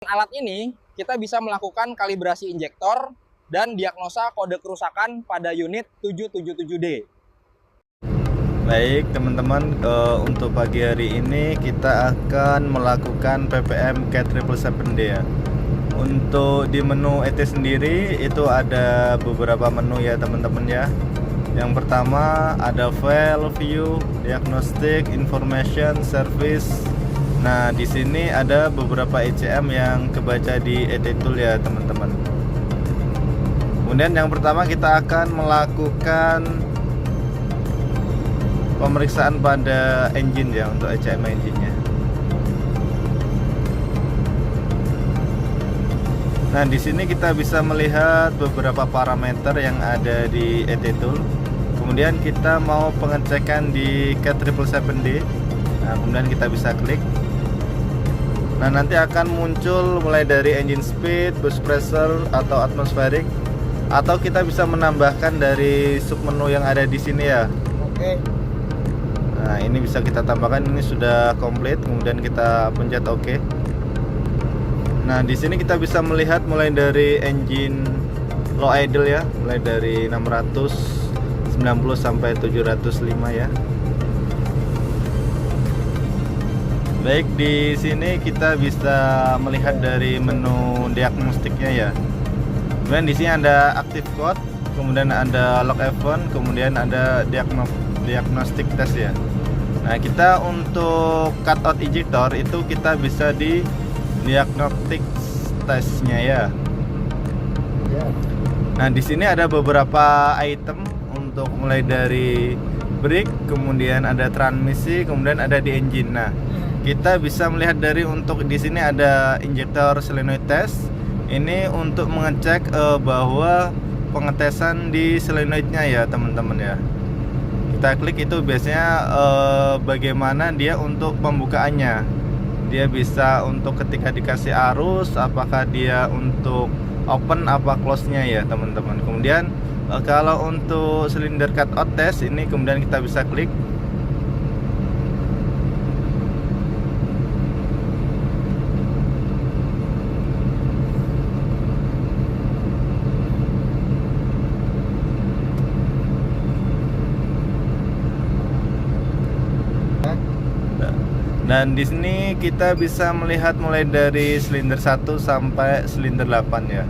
alat ini, kita bisa melakukan kalibrasi injektor dan diagnosa kode kerusakan pada unit 777D. Baik teman-teman, untuk pagi hari ini kita akan melakukan PPM K777D ya. Untuk di menu ET sendiri itu ada beberapa menu ya teman-teman ya. Yang pertama ada File, View, Diagnostic, Information, Service. Nah di sini ada beberapa ECM yang kebaca di ET Tool ya teman-teman. Kemudian yang pertama kita akan melakukan pemeriksaan pada engine ya, untuk ECM engine-nya. Nah, di sini kita bisa melihat beberapa parameter yang ada di ET Tool. Kemudian kita mau pengecekan di K777D. Nah, kemudian kita bisa klik. Nah, nanti akan muncul mulai dari engine speed, boost pressure atau atmospheric, atau kita bisa menambahkan dari submenu yang ada di sini ya. Oke. Nah, ini bisa kita tambahkan, ini sudah komplit, kemudian kita pencet OK. Nah, di sini kita bisa melihat mulai dari engine low idle ya, mulai dari 690 sampai 705 ya. Baik, di sini kita bisa melihat dari menu diagnostiknya ya. Kemudian di sini ada active code, kemudian ada log event, kemudian ada diagnostic test ya. Nah, kita untuk cutout injector itu kita bisa di diagnostic testnya ya. Nah, di sini ada beberapa item untuk mulai dari brake, kemudian ada transmisi, kemudian ada di engine. Nah, kita bisa melihat dari untuk di sini ada injector solenoid test. Ini untuk mengecek bahwa pengetesan di solenoidnya ya teman-teman ya. Kita klik itu biasanya bagaimana dia untuk pembukaannya. Dia bisa untuk ketika dikasih arus, apakah dia untuk open apa close-nya ya teman-teman. Kemudian kalau untuk silinder cutout test ini kemudian kita bisa klik. Dan di sini kita bisa melihat mulai dari silinder 1 sampai silinder 8 ya.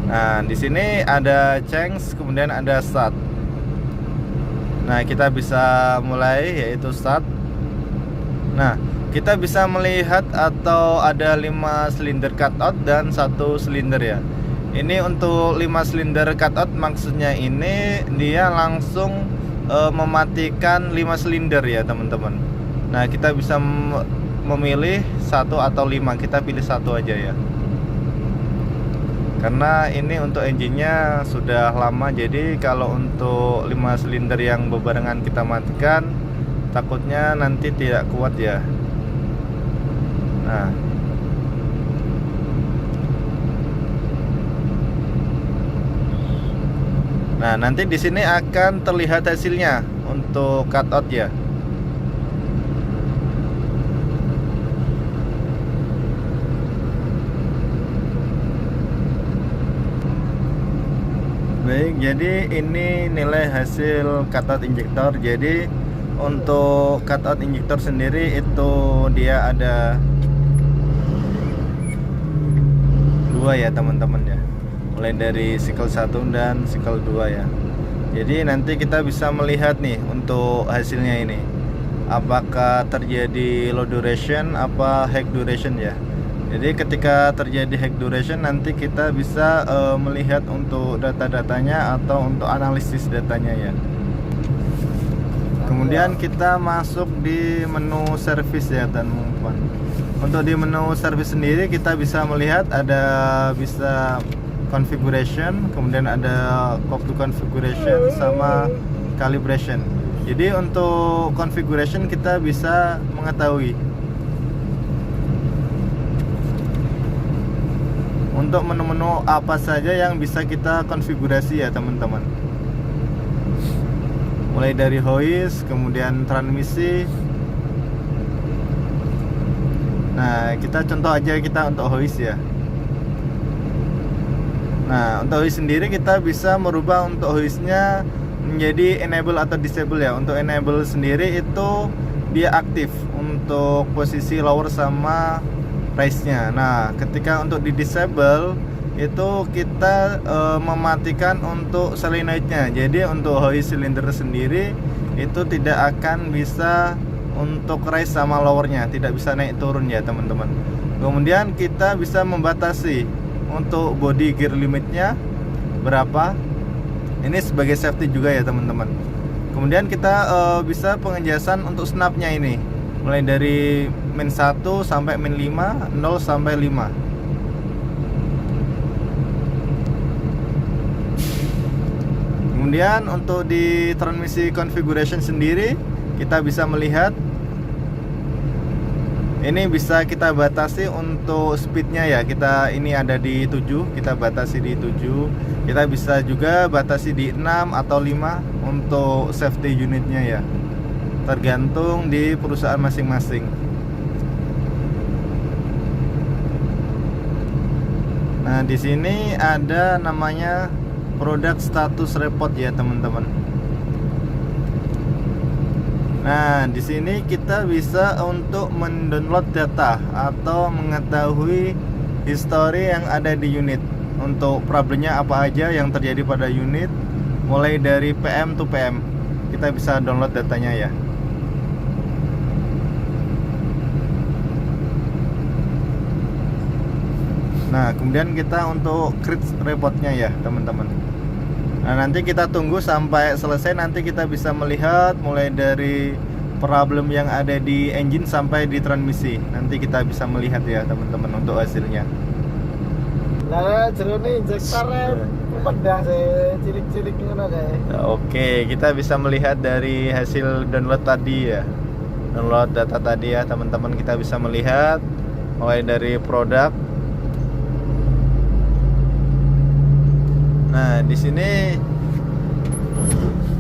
Nah, di sini ada change, kemudian ada start. Nah, kita bisa mulai yaitu start. Nah, kita bisa melihat atau ada 5 silinder cutout dan 1 silinder ya. Ini untuk 5 silinder cutout maksudnya ini dia langsung mematikan 5 silinder ya teman-teman. Nah, kita bisa memilih 1 atau 5. Kita pilih 1 aja ya. Karena ini untuk engine-nya sudah lama, jadi kalau untuk 5 silinder yang bebarengan kita matikan, takutnya nanti tidak kuat ya. Nah, nanti di sini akan terlihat hasilnya untuk cutout ya. Baik, jadi ini nilai hasil cutout injektor. Jadi untuk cutout injektor sendiri itu dia ada 2 ya teman-teman ya. Mulai dari cycle 1 dan cycle 2 ya. Jadi nanti kita bisa melihat nih untuk hasilnya ini, apakah terjadi low duration apa high duration ya. Jadi ketika terjadi high duration nanti kita bisa melihat untuk data-datanya atau untuk analisis datanya ya. Kemudian kita masuk di menu service ya teman-teman. Untuk di menu service sendiri kita bisa melihat ada bisa configuration, kemudian ada code to configuration sama calibration. Jadi untuk configuration kita bisa mengetahui untuk menu-menu apa saja yang bisa kita konfigurasi ya teman-teman. Mulai dari hoist, kemudian transmisi, Nah, kita contoh aja kita untuk hoist ya. Nah, untuk hoist sendiri kita bisa merubah untuk hoistnya menjadi enable atau disable ya. Untuk enable sendiri itu dia aktif untuk posisi lower sama raise-nya. Nah, ketika untuk di disable itu kita mematikan untuk solenoid-nya. Jadi untuk hoist silinder sendiri itu tidak akan bisa untuk raise sama lowernya, tidak bisa naik turun ya teman-teman. Kemudian kita bisa membatasi untuk body gear limitnya berapa. Ini sebagai safety juga ya teman-teman. Kemudian kita bisa pengejasan untuk snapnya ini, mulai dari min 1 sampai min 5, 0 sampai 5. Kemudian untuk di transmisi configuration sendiri kita bisa melihat ini bisa kita batasi untuk speednya ya. Kita ini ada di 7, kita batasi di 7. Kita bisa juga batasi di 6 atau 5 untuk safety unitnya ya, tergantung di perusahaan masing-masing. Nah, di sini ada namanya product status report ya teman-teman. Nah, di sini kita bisa untuk mendownload data atau mengetahui history yang ada di unit. Untuk problemnya apa aja yang terjadi pada unit, mulai dari PM to PM. Kita bisa download datanya ya. Nah, kemudian kita untuk create reportnya ya teman-teman. Nah, nanti kita tunggu sampai selesai, nanti kita bisa melihat mulai dari problem yang ada di engine sampai di transmisi. Nanti kita bisa melihat ya teman-teman untuk hasilnya. Lah jerone injektornya pedang cilik-cilik ngono kae. Oke, kita bisa melihat dari hasil download tadi ya. Download data tadi ya teman-teman, kita bisa melihat mulai dari produk. Nah, di sini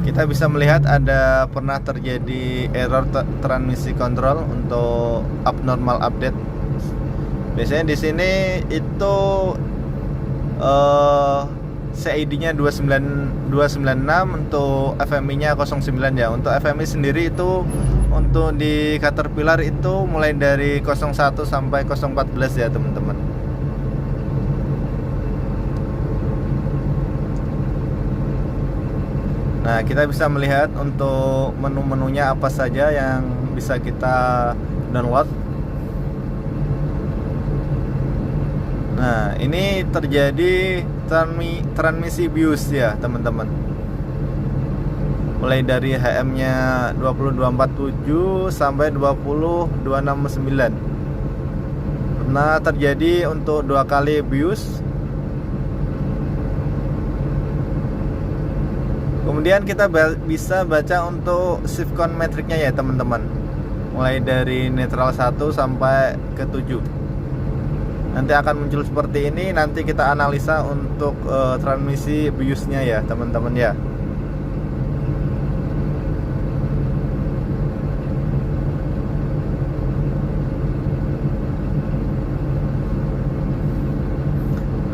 kita bisa melihat ada pernah terjadi error transmisi kontrol untuk abnormal update. Biasanya di sini itu CID-nya 296 untuk FMI-nya 09 ya. Untuk FMI sendiri itu untuk di Caterpillar itu mulai dari 01 sampai 014 ya teman-teman. Nah, kita bisa melihat untuk menu-menunya apa saja yang bisa kita download. Nah, ini terjadi transmisi BIOS ya teman-teman. Mulai dari HM-nya 20247 sampai 20269. Nah, terjadi untuk 2 kali BIOS. Kemudian kita bisa baca untuk shift count metriknya ya teman-teman. Mulai dari netral 1 sampai ke 7. Nanti akan muncul seperti ini. Nanti kita analisa untuk transmisi BIOS-nya ya teman-teman ya.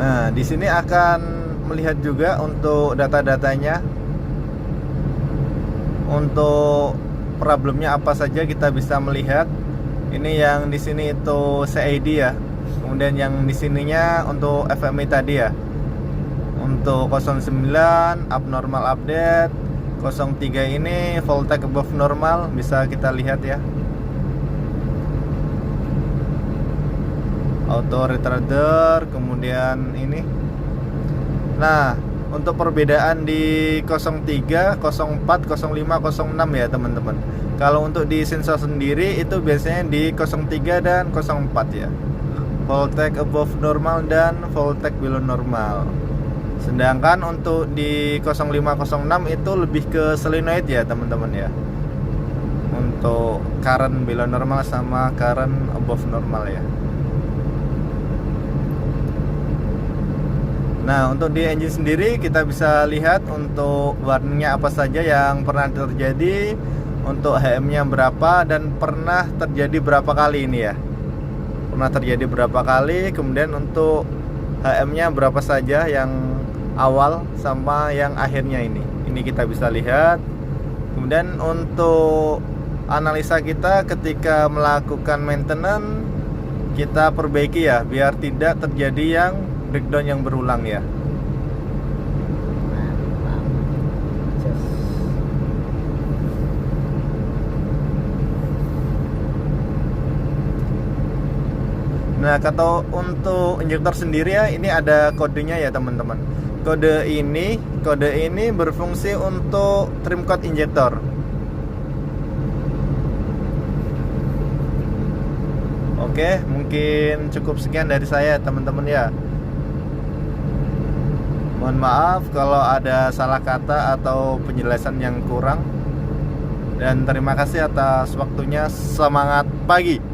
Nah, di sini akan melihat juga untuk data-datanya. Untuk problemnya apa saja kita bisa melihat. Ini yang di sini itu CID ya. Kemudian yang di sininya untuk FMI tadi ya. Untuk 09 abnormal update, 03 ini voltage above normal, bisa kita lihat ya. Auto retarder, kemudian ini. Nah, untuk perbedaan di 03, 04, 05, 06 ya teman-teman. Kalau untuk di sensor sendiri itu biasanya di 03 dan 04 ya. Voltage above normal dan voltage below normal. Sedangkan untuk di 05, 06 itu lebih ke solenoid ya teman-teman ya. Untuk current below normal sama current above normal ya. Nah, untuk di engine sendiri kita bisa lihat untuk warningnya apa saja yang pernah terjadi, untuk HM-nya berapa dan pernah terjadi berapa kali ini ya. pernah terjadi berapa kali, kemudian untuk HM-nya berapa saja yang awal sama yang akhirnya ini kita bisa lihat. Kemudian untuk analisa kita ketika melakukan maintenance, kita perbaiki ya biar tidak terjadi yang breakdown yang berulang ya. Nah, kalau untuk injektor sendiri ya, ini ada kodenya ya teman-teman. Kode ini berfungsi untuk trim coat injektor. Oke, mungkin cukup sekian dari saya teman-teman ya. Mohon maaf kalau ada salah kata atau penjelasan yang kurang. Dan terima kasih atas waktunya. Semangat pagi.